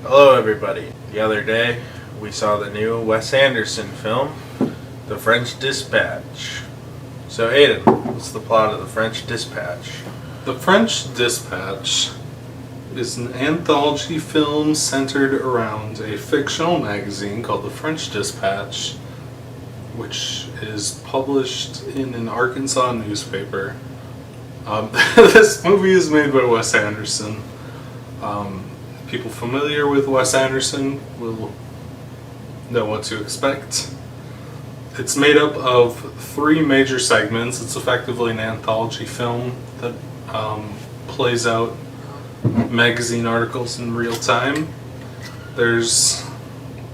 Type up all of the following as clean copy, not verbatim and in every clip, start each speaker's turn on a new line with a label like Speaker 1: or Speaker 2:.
Speaker 1: Hello, everybody. The other day, we saw the new Wes Anderson film, The French Dispatch. So, Aiden, what's the plot of The French Dispatch?
Speaker 2: The French Dispatch is an anthology film centered around a fictional magazine called The French Dispatch, which is published in an Arkansas newspaper. This movie is made by Wes Anderson. People familiar with Wes Anderson will know what to expect. It's made up of 3 major segments. It's effectively an anthology film that plays out magazine articles in real time. There's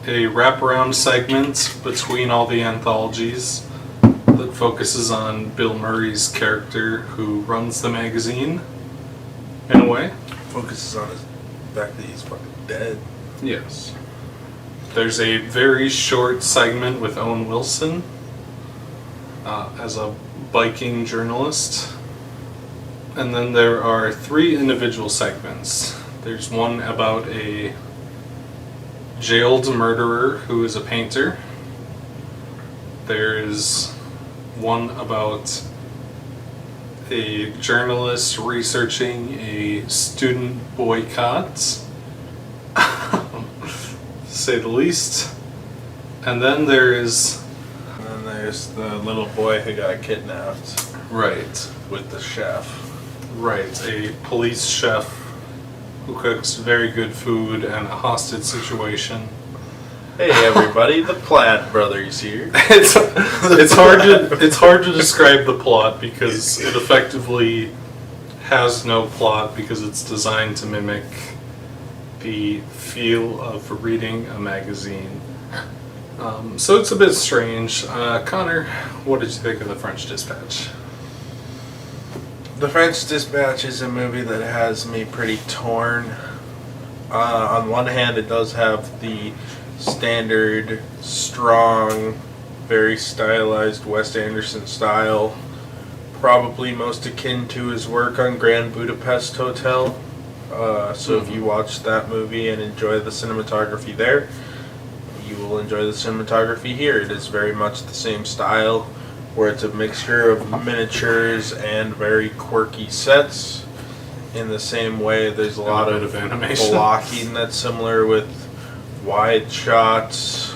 Speaker 2: a wraparound segment between all the anthologies that focuses on Bill Murray's character who runs the magazine, in a way.
Speaker 1: Focuses on his fact that he's fucking dead.
Speaker 2: Yes. There's a very short segment with Owen Wilson as a biking journalist. And then there are 3 individual segments. There's one about a jailed murderer who is a painter. There's one about a journalist researching a student boycott, to say the least. And then there's
Speaker 1: the little boy who got kidnapped.
Speaker 2: Right.
Speaker 1: With the chef.
Speaker 2: Right, a police chef who cooks very good food in a hostage situation.
Speaker 1: Hey everybody, the Platt brothers here.
Speaker 2: It's hard to describe the plot because it effectively has no plot because it's designed to mimic the feel of reading a magazine. So it's a bit strange. Connor, what did you think of The French Dispatch?
Speaker 1: The French Dispatch is a movie that has me pretty torn. On one hand, it does have the standard, strong, very stylized Wes Anderson style, probably most akin to his work on Grand Budapest Hotel. So if you watch that movie and enjoy the cinematography there, you will enjoy the cinematography here. It is very much the same style, where it's a mixture of miniatures and very quirky sets. In the same way, there's a lot of
Speaker 2: animation
Speaker 1: blocking that's similar with wide shots.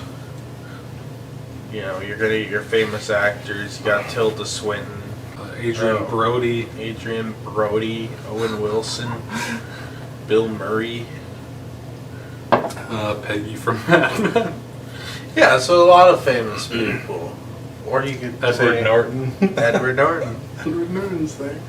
Speaker 1: You know, you're gonna get your famous actors. You got Tilda Swinton,
Speaker 2: Adrian Brody,
Speaker 1: Owen Wilson, Bill Murray,
Speaker 2: Peggy from Mad Men.
Speaker 1: Yeah, so a lot of famous people. Or you could
Speaker 2: Edward Norton.
Speaker 1: Edward Norton.
Speaker 2: Edward Norton's there.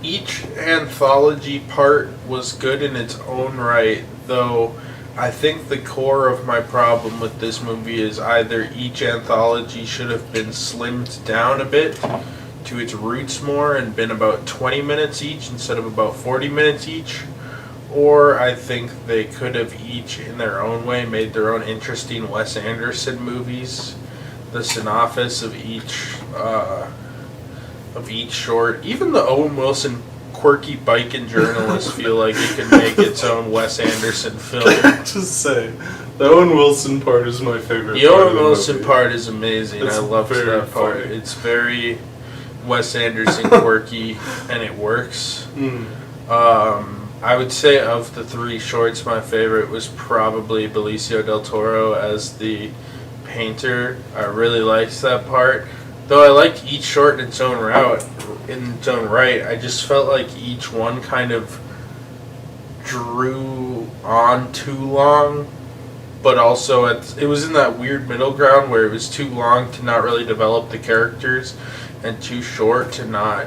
Speaker 1: Each anthology part was good in its own right, though I think the core of my problem with this movie is either each anthology should have been slimmed down a bit to its roots more and been about 20 minutes each instead of about 40 minutes each, or I think they could have each in their own way made their own interesting Wes Anderson movies. The synopsis of each short, even the Owen Wilson quirky biking journalist, feel like it could make its own Wes Anderson film.
Speaker 2: Just say, the Owen Wilson part is my favorite.
Speaker 1: The Owen Wilson part is amazing.
Speaker 2: It's
Speaker 1: I love that part.
Speaker 2: Funny.
Speaker 1: It's very Wes Anderson quirky, and it works. I would say of the 3 shorts, my favorite was probably Benicio del Toro as the painter. I really liked that part. Though I liked each short in its own right, I just felt like each one kind of drew on too long, but also it was in that weird middle ground where it was too long to not really develop the characters and too short to not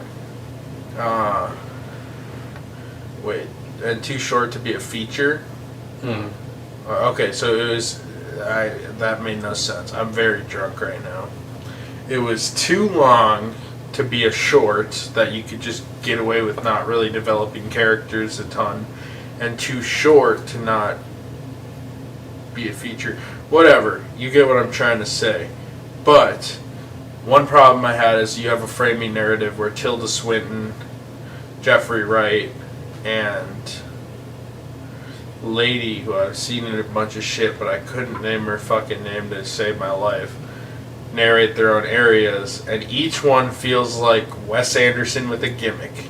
Speaker 1: too short to be a feature. Okay, so it was that made no sense. I'm very drunk right now. It was too long to be a short that you could just get away with not really developing characters a ton, and too short to not be a feature. Whatever, you get what I'm trying to say. But one problem I had is you have a framing narrative where Tilda Swinton, Jeffrey Wright, and lady who I've seen in a bunch of shit, but I couldn't name her fucking name to save my life, narrate their own areas, and each one feels like Wes Anderson with a gimmick.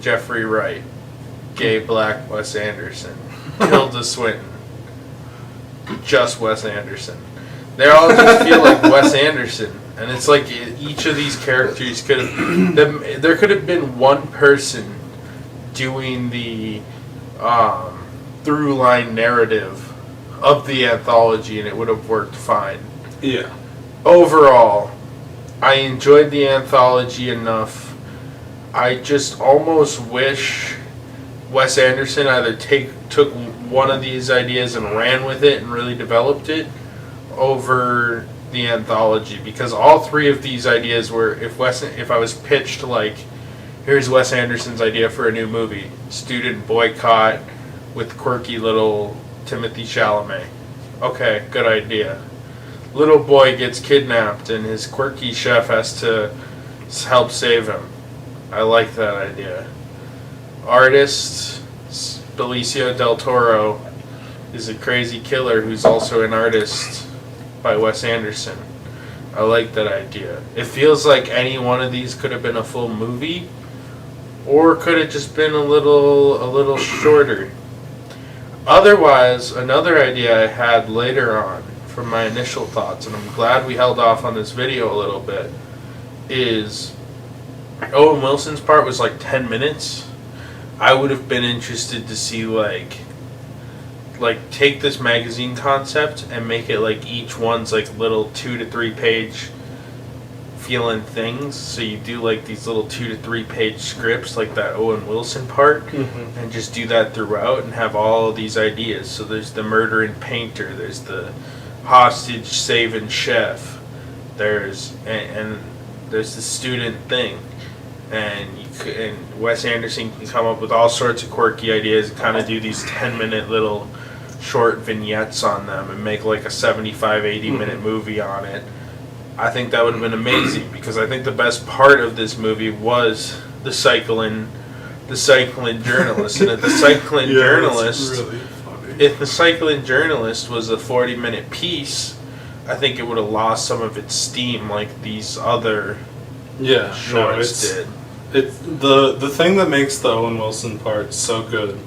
Speaker 1: Jeffrey Wright, gay black Wes Anderson, Tilda Swinton, just Wes Anderson. They all just feel like Wes Anderson, and it's like each of these characters could have. There could have been one person doing the through line narrative of the anthology, and it would have worked fine.
Speaker 2: Yeah.
Speaker 1: Overall, I enjoyed the anthology enough. I just almost wish Wes Anderson either took one of these ideas and ran with it and really developed it over the anthology, because all three of these ideas were, if I was pitched like, here's Wes Anderson's idea for a new movie, student boycott with quirky little Timothy Chalamet. Okay, good idea. Little boy gets kidnapped and his quirky chef has to help save him. I like that idea. Artist Benicio del Toro is a crazy killer who's also an artist by Wes Anderson. I like that idea. It feels like any one of these could have been a full movie, or could have just been a little shorter. Otherwise, another idea I had later on from my initial thoughts, and I'm glad we held off on this video a little bit, is Owen Wilson's part was like 10 minutes. I would have been interested to see like take this magazine concept and make it like each one's like little 2 to 3 page feeling things. So you do like these little 2 to 3 page scripts like that Owen Wilson part, and just do that throughout and have all of these ideas. So there's the murdering painter, there's the hostage saving chef, there's the student thing. And Wes Anderson can come up with all sorts of quirky ideas and kind of do these 10-minute little short vignettes on them and make like a 75, 80-minute movie on it. I think that would have been amazing, because I think the best part of this movie was the cycling journalist. And if the cycling journalist,
Speaker 2: really funny.
Speaker 1: If the cycling journalist was a 40-minute piece, I think it would have lost some of its steam like these other shorts did.
Speaker 2: The thing that makes the Owen Wilson part so good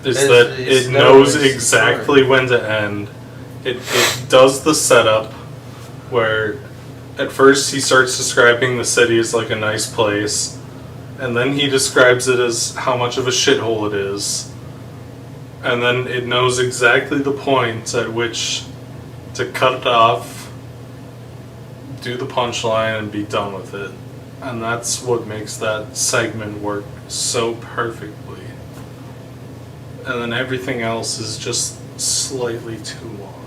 Speaker 2: is that it knows exactly when to end. It does the setup where at first he starts describing the city as like a nice place, and then he describes it as how much of a shithole it is, and then it knows exactly the point at which to cut it off, do the punchline, and be done with it. And that's what makes that segment work so perfectly. And then everything else is just slightly too long.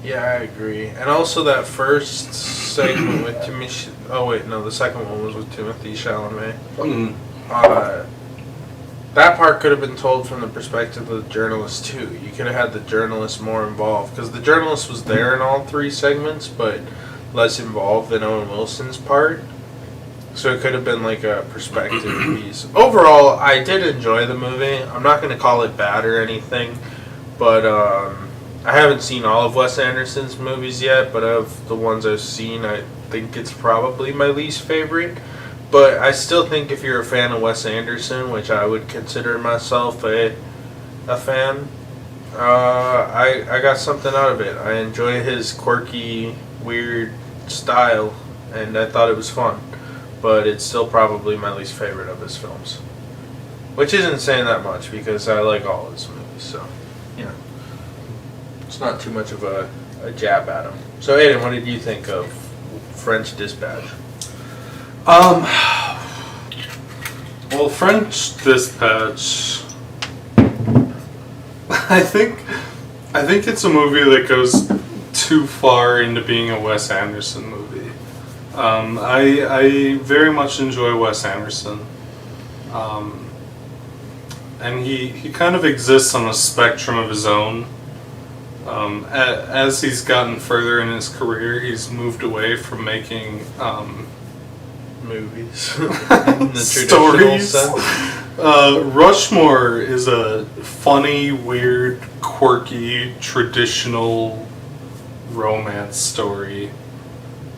Speaker 1: Yeah, I agree. And also that first segment with Timothy... Oh, wait, no, the second one was with Timothy Chalamet. That part could have been told from the perspective of the journalist, too. You could have had the journalist more involved, because the journalist was there in all three segments, but less involved than Owen Wilson's part. So it could have been like a perspective piece. Overall, I did enjoy the movie. I'm not going to call it bad or anything, but I haven't seen all of Wes Anderson's movies yet, but of the ones I've seen, I think it's probably my least favorite. But I still think if you're a fan of Wes Anderson, which I would consider myself a fan, I got something out of it. I enjoy his quirky, weird style, and I thought it was fun. But it's still probably my least favorite of his films. Which isn't saying that much, because I like all his movies, so, you know. It's not too much of a jab at him. So, Aiden, what did you think of French Dispatch?
Speaker 2: Well, French Dispatch, I think it's a movie that goes too far into being a Wes Anderson movie. I very much enjoy Wes Anderson. And he kind of exists on a spectrum of his own. As he's gotten further in his career, he's moved away from making
Speaker 1: Movies. In the traditional
Speaker 2: stories.
Speaker 1: sense.
Speaker 2: Rushmore is a funny, weird, quirky, traditional romance story.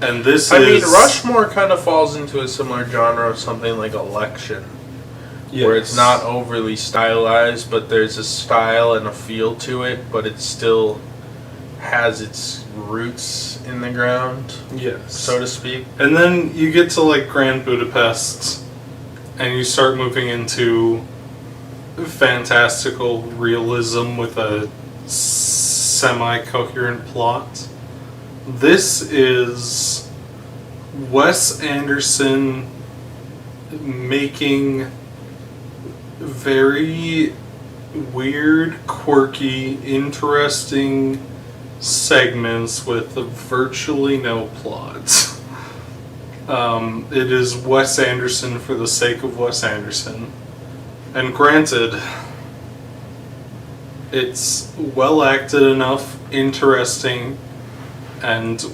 Speaker 2: And this
Speaker 1: I mean, Rushmore kind of falls into a similar genre of something like Election, where it's not overly stylized, but there's a style and a feel to it, but it still has its roots in the ground,
Speaker 2: Yes.
Speaker 1: so to speak.
Speaker 2: And then you get to like Grand Budapest, and you start moving into fantastical realism with a semi-coherent plot. This is Wes Anderson making very weird, quirky, interesting segments with virtually no plot. It is Wes Anderson for the sake of Wes Anderson. And granted, it's well acted enough, interesting, and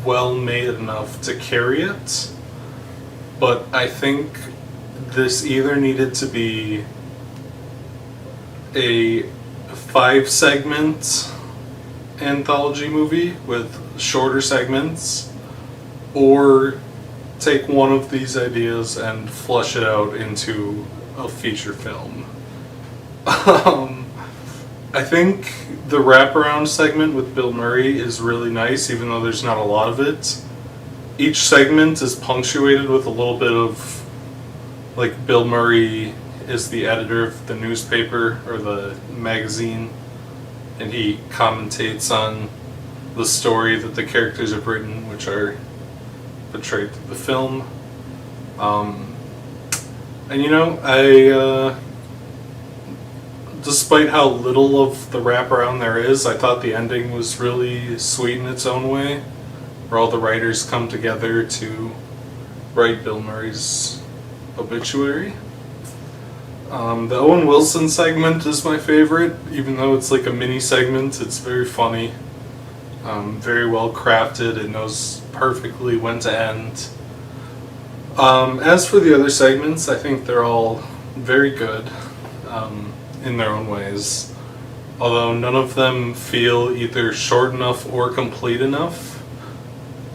Speaker 2: well made enough to carry it. But I think this either needed to be a 5-segment anthology movie with shorter segments, or take one of these ideas and flesh it out into a feature film. I think the wraparound segment with Bill Murray is really nice, even though there's not a lot of it. Each segment is punctuated with a little bit of, like, Bill Murray is the editor of the newspaper or the magazine, and he commentates on the story that the characters have written, which are portrayed through the film. And you know, despite how little of the wraparound there is, I thought the ending was really sweet in its own way, where all the writers come together to write Bill Murray's obituary. The Owen Wilson segment is my favorite, even though it's like a mini segment. It's very funny, very well crafted. It knows perfectly when to end. As for the other segments, I think they're all very good in their own ways, although none of them feel either short enough or complete enough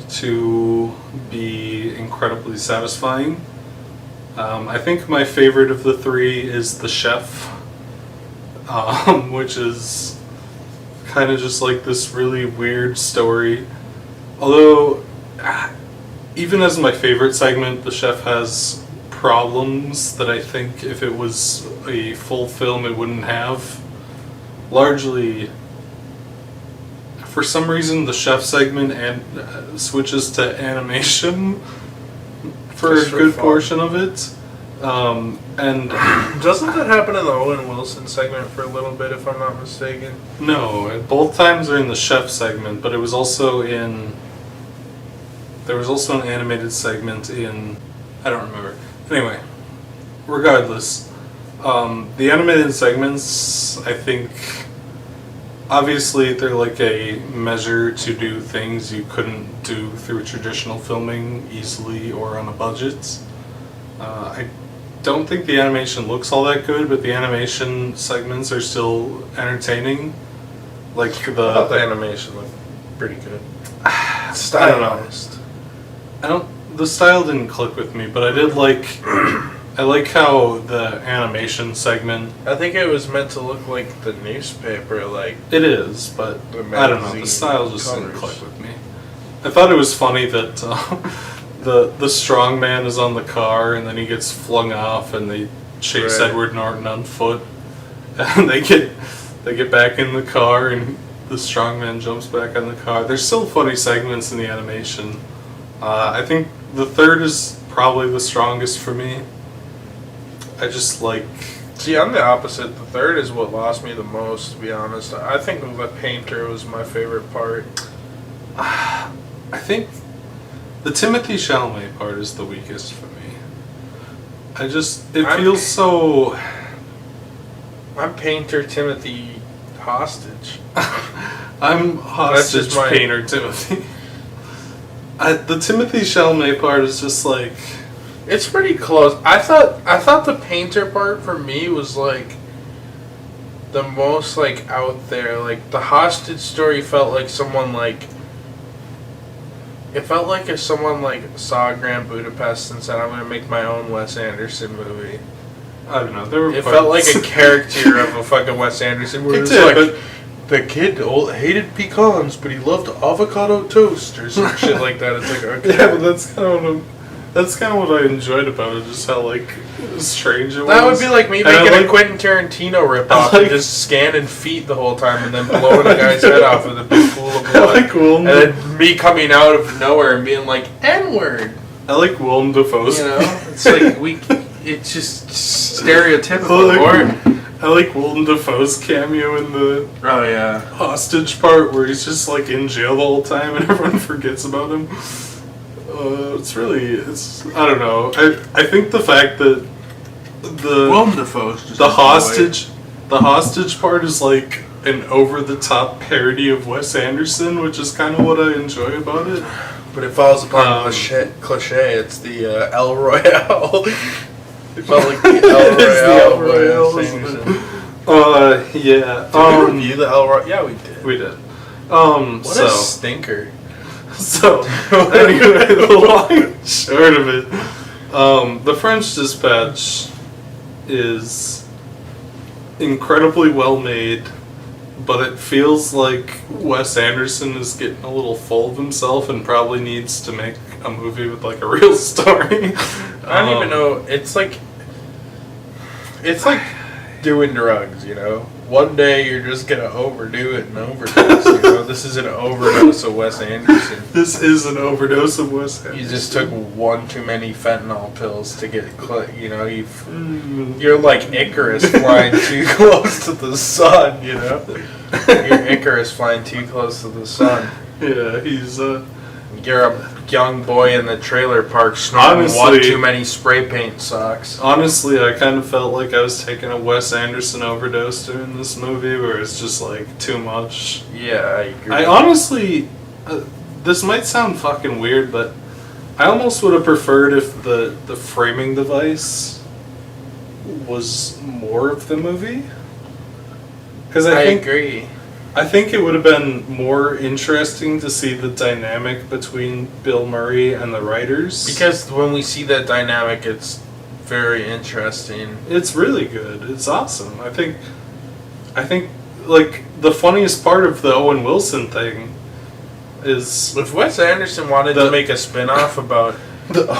Speaker 2: to be incredibly satisfying. I think my favorite of the three is The Chef, which is kind of just like this really weird story. Although, even as my favorite segment, The Chef has problems that I think if it was a full film it wouldn't have. Largely, for some reason, The Chef segment switches to animation for a good portion of it. And
Speaker 1: doesn't that happen in the Owen Wilson segment for a little bit, if I'm not mistaken?
Speaker 2: No, both times are in the Chef segment, but it was also in... There was also an animated segment in... I don't remember. Anyway, regardless, the animated segments, I think, obviously they're like a measure to do things you couldn't do through traditional filming easily or on a budget. I don't think the animation looks all that good, but the animation segments are still entertaining. Like
Speaker 1: I thought the animation looked pretty good. Stylized.
Speaker 2: The style didn't click with me, but I did like... I like how the animation segment...
Speaker 1: I think it was meant to look like the newspaper, like...
Speaker 2: It is, but I don't know, the style just didn't click with me. I thought it was funny that the strong man is on the car and then he gets flung off and they chase Edward Norton on foot. And they get back in the car and the strong man jumps back on the car. There's still funny segments in the animation. I think the third is probably the strongest for me. I just like...
Speaker 1: See, I'm the opposite. The third is what lost me the most, to be honest. I think The Painter was my favorite part.
Speaker 2: I think the Timothée Chalamet part is the weakest for me. It feels so...
Speaker 1: I'm Painter Timothy hostage.
Speaker 2: I'm hostage painter Timothy. The Timothée Chalamet part is just like...
Speaker 1: It's pretty close. I thought the painter part for me was like the most like out there. Like the hostage story felt like someone like it felt like if someone like saw Grand Budapest and said, "I'm gonna make my own Wes Anderson movie."
Speaker 2: I don't know.
Speaker 1: It felt like a character of a fucking Wes Anderson. Where it's like the kid hated pecans, but he loved avocado toast or some shit like that. It's like okay.
Speaker 2: Yeah, but that's kind of what I enjoyed about it, just how like strange it was.
Speaker 1: That would be like me making a Quentin Tarantino ripoff and just scanning feet the whole time and then blowing a guy's head off with a big pool of blood. And then me coming out of nowhere and being like, N-word.
Speaker 2: I like Willem Dafoe's.
Speaker 1: You know? It's like it's just stereotypical.
Speaker 2: I like Willem Dafoe's cameo in the hostage part where he's just like in jail the whole time and everyone forgets about him. I don't know. I think the fact that
Speaker 1: Willem Dafoe's just
Speaker 2: the hostage part is like an over the top parody of Wes Anderson, which is kind of what I enjoy about it.
Speaker 1: But it falls upon cliche. It's the El Royale. It felt like the El Royale.
Speaker 2: Yeah.
Speaker 1: Did we review the El Royale? Yeah, we did.
Speaker 2: We did.
Speaker 1: What a stinker.
Speaker 2: So, anyway, the long and short of it, the French Dispatch is incredibly well made, but it feels like Wes Anderson is getting a little full of himself and probably needs to make a movie with like a real story.
Speaker 1: I don't even know. It's like doing drugs, you know? One day you're just gonna overdo it and overdose, you know? This is an overdose of Wes Anderson.
Speaker 2: This is an overdose of Wes Anderson.
Speaker 1: You just took one too many fentanyl pills to get, you know, you're like Icarus flying too close to the sun, you know? You're Icarus flying too close to the sun.
Speaker 2: Yeah, he's
Speaker 1: You're a young boy in the trailer park snorting one too many spray paint socks.
Speaker 2: Honestly, I kind of felt like I was taking a Wes Anderson overdose during this movie, where it's just like too much.
Speaker 1: Yeah, I agree.
Speaker 2: I honestly, this might sound fucking weird, but I almost would have preferred if the framing device was more of the movie. Because I
Speaker 1: agree.
Speaker 2: I think it would have been more interesting to see the dynamic between Bill Murray and the writers.
Speaker 1: Because when we see that dynamic, it's very interesting.
Speaker 2: It's really good. It's awesome. I think like the funniest part of the Owen Wilson thing is
Speaker 1: if Wes Anderson wanted to make a spin-off about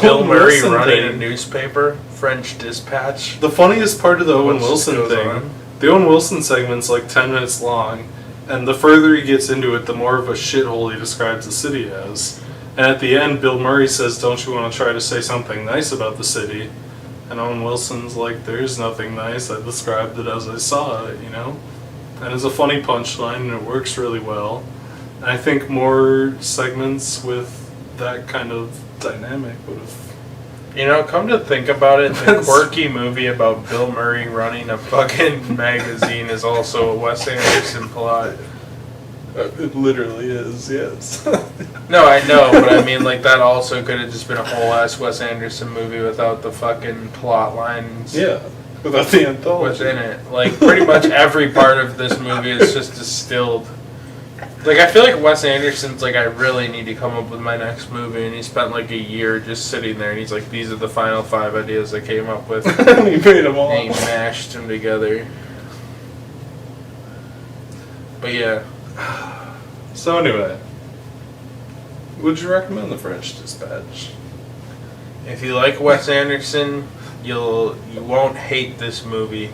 Speaker 1: Bill Murray running a newspaper, French Dispatch.
Speaker 2: The funniest part of the Owen Wilson thing, the Owen Wilson segment's like 10 minutes long. And the further he gets into it, the more of a shithole he describes the city as. And at the end, Bill Murray says, "Don't you want to try to say something nice about the city?" And Owen Wilson's like, "There's nothing nice. I described it as I saw it, you know?" And it's a funny punchline, and it works really well. And I think more segments with that kind of dynamic would have...
Speaker 1: You know, come to think about it, the quirky movie about Bill Murray running a fucking magazine is also a Wes Anderson plot.
Speaker 2: It literally is, yes.
Speaker 1: No, I know, but I mean, like, that also could have just been a whole-ass Wes Anderson movie without the fucking plot lines.
Speaker 2: Yeah, without the anthology.
Speaker 1: Within it. Like, pretty much every part of this movie is just distilled. Like, I feel like Wes Anderson's like, I really need to come up with my next movie, and he spent like a year just sitting there, and he's like, these are the final 5 ideas I came up with.
Speaker 2: And he made them all.
Speaker 1: And he mashed them together. But yeah.
Speaker 2: So anyway, would you recommend The French Dispatch?
Speaker 1: If you like Wes Anderson, you won't hate this movie.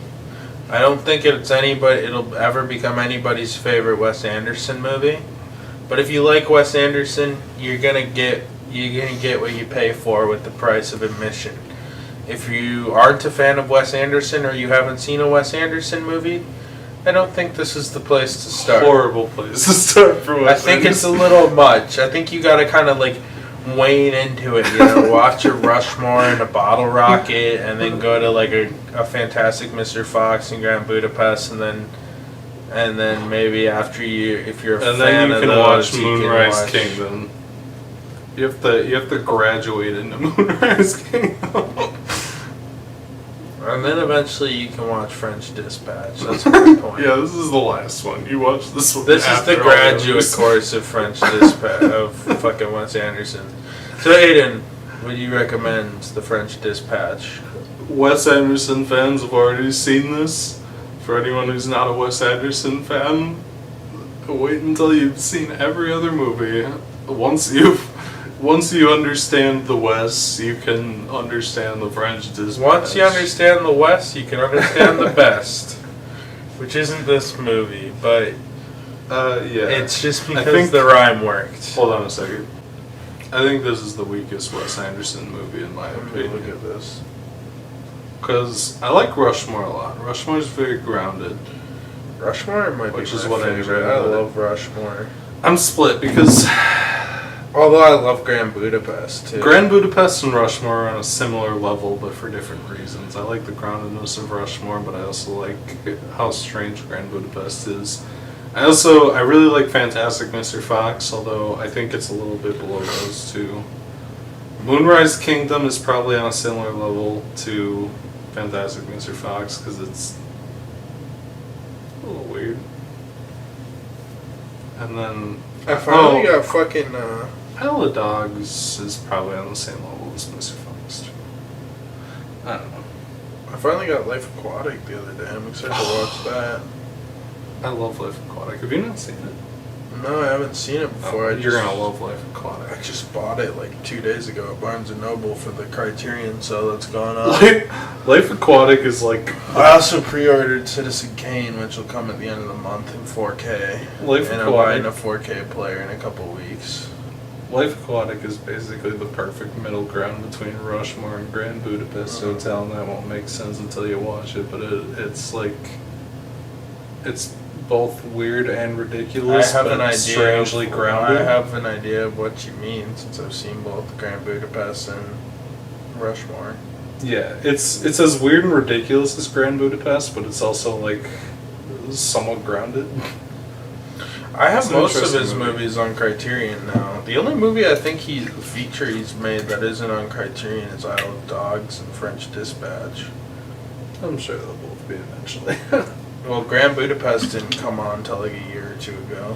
Speaker 1: I don't think it'll ever become anybody's favorite Wes Anderson movie. But if you like Wes Anderson, you're gonna get what you pay for with the price of admission. If you aren't a fan of Wes Anderson or you haven't seen a Wes Anderson movie, I don't think this is the place to start.
Speaker 2: Horrible place to start for Wes Anderson.
Speaker 1: I think it's a little much. I think you gotta kind of like wane into it, you know, watch a Rushmore and a Bottle Rocket, and then go to like a Fantastic Mr. Fox and Grand Budapest, and then maybe after if you're a fan of those,
Speaker 2: watch Moonrise Kingdom. You have to graduate into Moonrise Kingdom.
Speaker 1: And then eventually you can watch French Dispatch. That's my point.
Speaker 2: Yeah, this is the last one. You watch this one.
Speaker 1: This is the
Speaker 2: after all
Speaker 1: graduate
Speaker 2: those.
Speaker 1: course of French Dispatch of fucking Wes Anderson. So Aiden, would you recommend the French Dispatch?
Speaker 2: Wes Anderson fans have already seen this. For anyone who's not a Wes Anderson fan, wait until you've seen every other movie. Once you understand the West, you can understand the French Dispatch.
Speaker 1: Once you understand the West, you can understand the best. Which isn't this movie, but
Speaker 2: yeah.
Speaker 1: it's just
Speaker 2: I
Speaker 1: because
Speaker 2: think-
Speaker 1: the rhyme worked.
Speaker 2: Hold on a second. I think this is the weakest Wes Anderson movie in my
Speaker 1: Let me look
Speaker 2: opinion.
Speaker 1: at this.
Speaker 2: Because I like Rushmore a lot. Rushmore is very grounded.
Speaker 1: Rushmore might
Speaker 2: Which
Speaker 1: be
Speaker 2: is
Speaker 1: my
Speaker 2: what I
Speaker 1: favorite.
Speaker 2: enjoy
Speaker 1: I
Speaker 2: about it.
Speaker 1: love Rushmore.
Speaker 2: I'm split because
Speaker 1: Although I love Grand Budapest too.
Speaker 2: Grand Budapest and Rushmore are on a similar level, but for different reasons. I like the groundedness of Rushmore, but I also like how strange Grand Budapest is. I really like Fantastic Mr. Fox, although I think it's a little bit below those two. Moonrise Kingdom is probably on a similar level to Fantastic Mr. Fox because it's a little weird. And then
Speaker 1: I finally got fucking.
Speaker 2: Isle of Dogs is probably on the same level as Mr. Fox too. I don't know.
Speaker 1: I finally got Life Aquatic the other day. I'm excited to watch that.
Speaker 2: I love Life Aquatic. Have you not seen it?
Speaker 1: No, I haven't seen it before.
Speaker 2: You're gonna love Life Aquatic.
Speaker 1: I just bought it like 2 days ago at Barnes and Noble for the Criterion sale that's going on.
Speaker 2: Life Aquatic is like
Speaker 1: I also pre-ordered Citizen Kane, which will come at the end of the month in 4K.
Speaker 2: Life
Speaker 1: and I'm buying
Speaker 2: Aquatic.
Speaker 1: a 4K player in a couple weeks.
Speaker 2: Life Aquatic is basically the perfect middle ground between Rushmore and Grand Budapest Hotel, and that won't make sense until you watch it. But it's like it's both weird and ridiculous,
Speaker 1: I have
Speaker 2: but
Speaker 1: an idea.
Speaker 2: strangely grounded.
Speaker 1: I have an idea of what you mean since I've seen both Grand Budapest and Rushmore.
Speaker 2: Yeah, it's as weird and ridiculous as Grand Budapest, but it's also like somewhat grounded.
Speaker 1: I have
Speaker 2: It's an
Speaker 1: most of
Speaker 2: interesting
Speaker 1: his
Speaker 2: movie.
Speaker 1: movies on Criterion now. The only movie I think he's made that isn't on Criterion is Isle of Dogs and French Dispatch.
Speaker 2: I'm sure they'll both be eventually.
Speaker 1: Well, Grand Budapest didn't come on until like a year or two ago.